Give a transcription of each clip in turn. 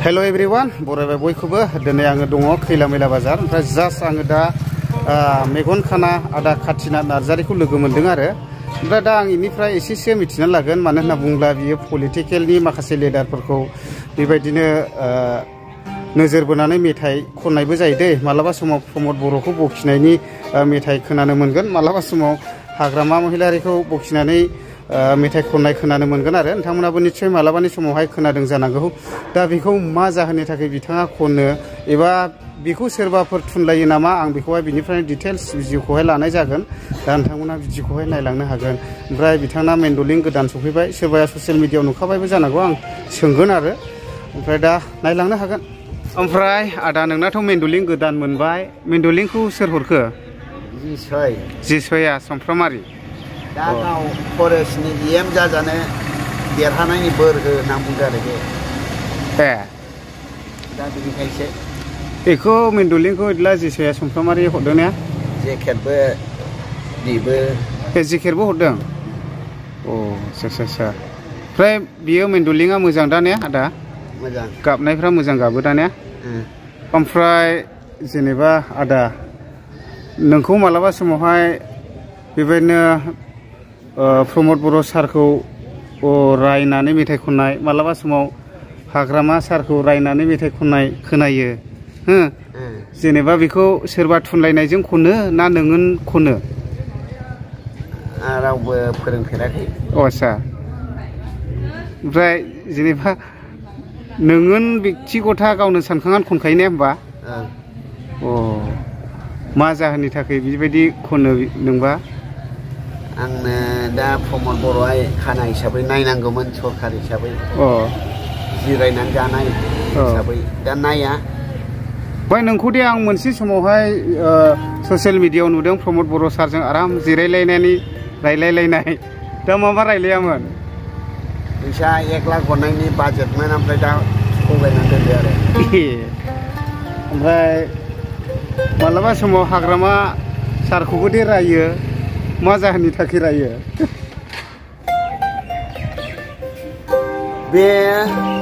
hello everyone बरायबाय बयखौबो दिनै आङो दङ खैला मैला बाजार ओमफ्राय जास्ट आङो दा मेगन खाना आदा खाथिना नार्जारिखौ लोगो मोनदों आरो ओमफ्राय दा आं इनिफ्राय एसेसो मिथिना लागोन मानो होनना बुङोब्ला बियो पलिटिकेलनि माखासे लिडारफोरखौ बेबायदिनो नोजोर बोनानै मेथाइ खननायबो जायो दै मालाबा समाव प्रमद बर'खौ बखिनायनि मेथाइ खोनानो मोनगोन मालाबा समाव हाग्रामा महिलारिखौ बखिनानै मेथाइ खननाय खोनानो मोनगोन आरो नोंथांमोनाबो निश्चय मालाबानि समावहाय खोनादों जानांगौ दा बेखौ मा जाहोननि थाखाय बिथाङा खनो एबा बेखौ सोरबाफोर थुनलायो नामा आं बेखौहाय बिनिफ्राय डिटेल्स भिडिअखौहाय लानाय जागोन दा नोंथांमोना भिडिअखौहाय नायलांनो हागोन ओमफ्राय बिथांना मेन्डलिं गोदान सफैबाय सोरबाया ससियेल मिडियायाव नुखाबायबो जानांगौ आं सोंगोन आरो ओमफ्राय दा नायलांनो हागोन ओमफ्राय आदा नोंनाथ' मेन्डलिं गोदान मोनबाय मेन्डलिंखौ सोर हरखो जिसया समफ्रामारि दा गाव फरेस्टनि EM जाजानो देरहानायनि बोर हो होनना बुंदों आरो बे दा बेनिखायसो बेखौ मेन्डलिंखौ इदला जिसया समफ्रामारि हरदों ने जेकेटबो बेबो जेकेटबो हरदों अ आच्छा ओमफ्राय बियो मेन्डलिंआ मोजां दा ने आदा मोजां गाबनायफ्रा मोजां गाबो दा ने ओमफ्राय जेनेबा आदा नोंखौ मालाबा समावहाय बेबायदिनो प्रमद बर' सारखौ रायनानै मेथाइ खननाय मालाबा समाव हाग्रामा सारखौ रायनानै मेथाइ खननाय खोनायो हो जेनेबा बेखौ सोरबा थुनलायनायजों खनो ना नोङो खनो रावबो फोरोंफेराखै आच्छा ओमफ्राय जेनेबा नोङो बेक्तिगथा गावनो सानखांनानै खनखायो ने होमबा मा जाहोननि थाखाय बेबायदि खनो नोंबा आंनो दा प्रमद बर'आ खाना हिसाबै नायनांगौमोन सरखार हिसाबै जिरायनानै जानाय हिसाबै दा नाया ओमफ्राय नोंखौ दे आं मोनसे समावहाय ससियेल मिडियायाव नुदों प्रमद बर' सारजों आराम जिरायलायनानै रायलायलायनाय दा माबा रायलायामोन फैसा 1 लाख हरनायनि बाजेटमोन ओमफ्राय दा थगायनानै दोनदो आरो ओमफ्राय मालाबा समाव हाग्रामा सारखौबो दे रायो मा जाहोननि थाखाय रायो बे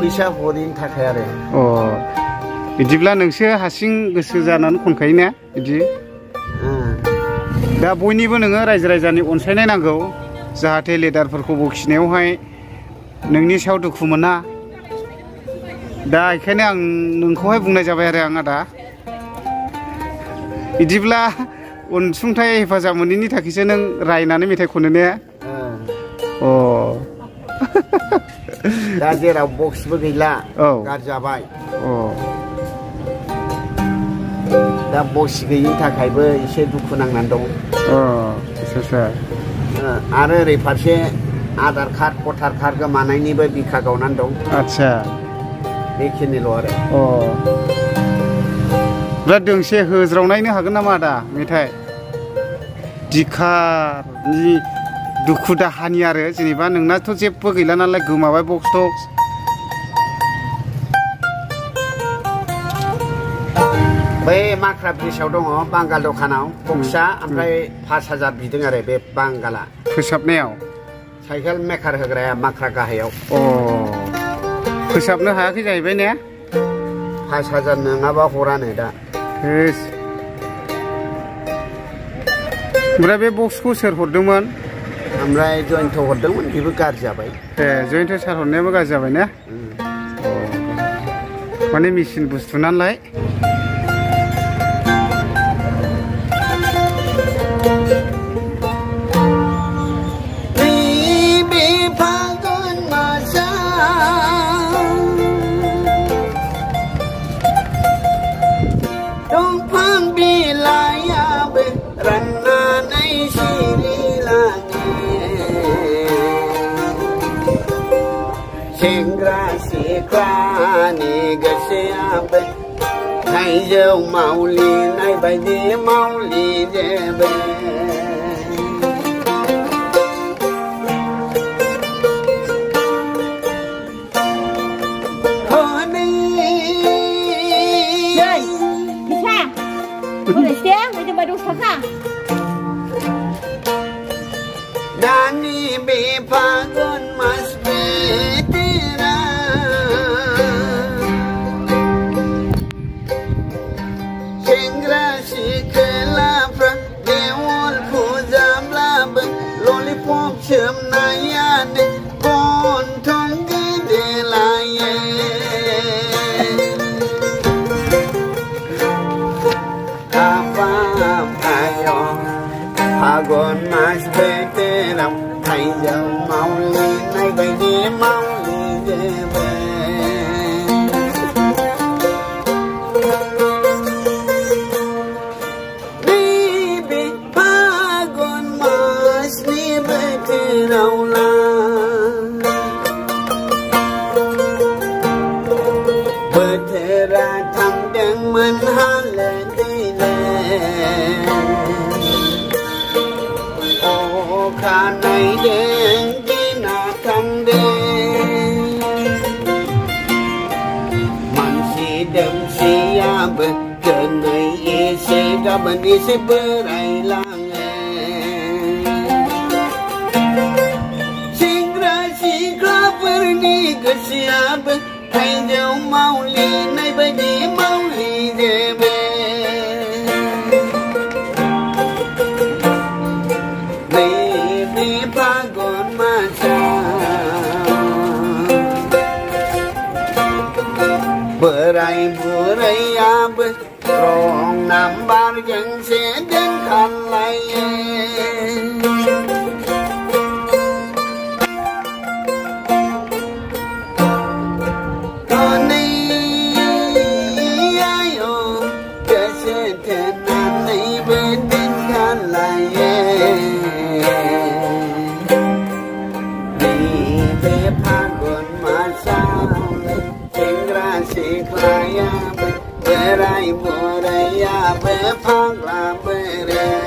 फैसा हरैनि थाखाय आरो बिदिब्ला नोंसो हारसिं गोसो जानानै खनखायो ना बिदि दा बयनिबो नोङो रायजो राजानि अनसायनाय नांगौ जाहाथे लिडारफोरखौ बखिनायावहाय नोंनि सायाव दुखु मोना दा बेखायनो आं नोंखौहाय बुंनाय जाबाय आरो आं आदा बिदिब्ला अनसुंथाइ हेफाजाब मोनैनि थाखायसो नों रायनानै मेथाइ खनो ने दा जेराव बक्सबो गैला गारजाबाय दा बक्स गैयिनि थाखायबो एसे दुखु नांनानै दं आरो ओरै फारसे आधार कार्ड भटार कार्ड गोमानायनिबो बिखा गावनानै दं आच्छा बेखिनिल' आरो बिराद दोंसे होज्रावनायनो हागोन नामा आदा मेथाइ दिखारनि दुखु दाहानि आरो जेनेबा नोंनाथ' जेबो गैला नालाय गोमाबाय बक्स टक्स बै माख्रा ब्रिजआव दङ बांगाल दखानाव बक्सआ ओमफ्राय 5000 बिदों आरो बे बांगाला फोसाबनायाव साइकेल मेकार होग्राया माख्रा गाहायाव फोसाबनो हायाखै जाहैबाय ने 5000 नङाबा हरानो दा ओमफ्राय बे बक्सखौ सोर हरदोंमोन ओमफ्राय जयन्त हरदोंमोन बेबो गाज्रि जाबाय जयन्त सार हरनायाबो गाज्रि जाबाय ने माने मेचिन बुस्थु नालाय सेंग्रा सिख्लानि गोसोआबो थाइजौ मावलिनाय बायदि मावलि जेबो दानि बे फागुन मास gòn mà về tê lòng thầy giàu mau lên nay bây đi mau đi về đi bị ba gòn mà đi về tê lòng la bờ tê ra thăm đen mình hát lên đi lên khả này đến đi na thăng đến man si đêm si ya bờ trời này ye se ga bên đi se bờ ai lang si gra bờ ni ga si ya bờ thay dấu mau li này bây đi mau li de bờ Pagon masa berai ab rong nambar yang sedengkan lain Tony ayo kesetenan ni bedengkan lain Pagon masa singrasi klaya berai boraya bepangla bere